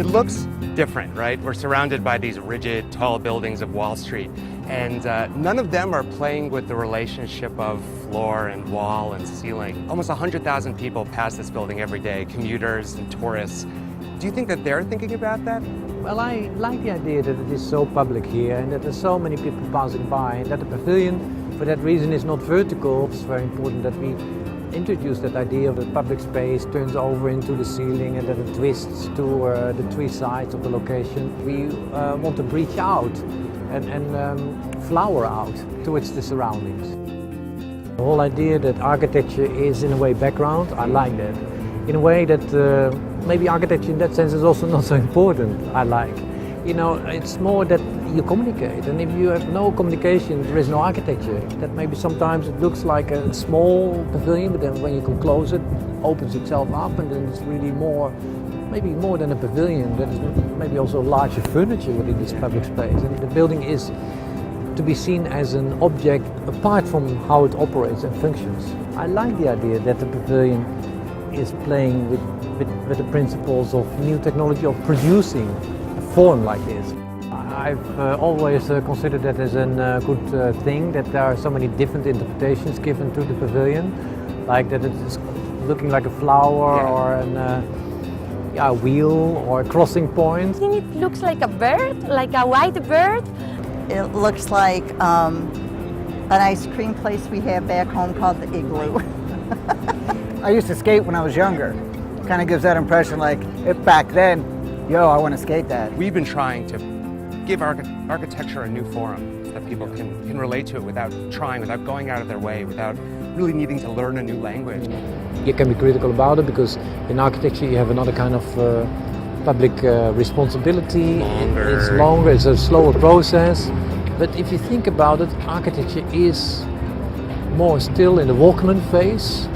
It looks different, right? We're surrounded by these rigid, tall buildings of Wall Street, and none of them are playing with the relationship of floor and wall and ceiling. Almost 100,000 people pass this building every day, commuters and tourists. Do you think that they're thinking about that? Well, I like the idea that it is so public here and that there's so many people passing by, and that the pavilion, for that reason, is not vertical. It's very important that we introduce that idea of the public space turns over into the ceiling and that it twists to the three sides of the location. We want to breach out and flower out towards the surroundings. The whole idea that architecture is in a way background, I like that. In a way that maybe architecture in that sense is also not so important, I like. You know, it's more that you communicate, and if you have no communication, there is no architecture. That maybe sometimes it looks like a small pavilion, but then when you can close it, opens itself up, and then it's really more, maybe more than a pavilion. That is maybe also larger furniture within this public space. And the building is to be seen as an object apart from how it operates and functions. I like the idea that the pavilion is playing with the principles of new technology, of producing a form like this. I've always considered that as a good thing, that there are so many different interpretations given to the pavilion, like that it is looking like a flower or a wheel or a crossing point. I think it looks like a bird, like a white bird. It looks like an ice cream place we have back home called the Igloo. I used to skate when I was younger. Kind of gives that impression like, if back then, yo, I want to skate that. We've been trying to give architecture a new forum that people can relate to it without trying, without going out of their way, without really needing to learn a new language. You can be critical about it because in architecture you have another kind of public responsibility. It's longer, it's a slower process. But if you think about it, architecture is more still in the Walkman phase,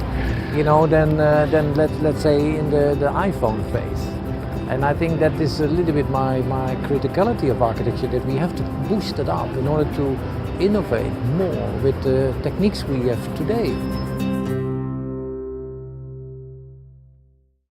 you know, than let's say in the iPhone phase. And I think that is a little bit my criticality of architecture, that we have to boost it up in order to innovate more with the techniques we have today.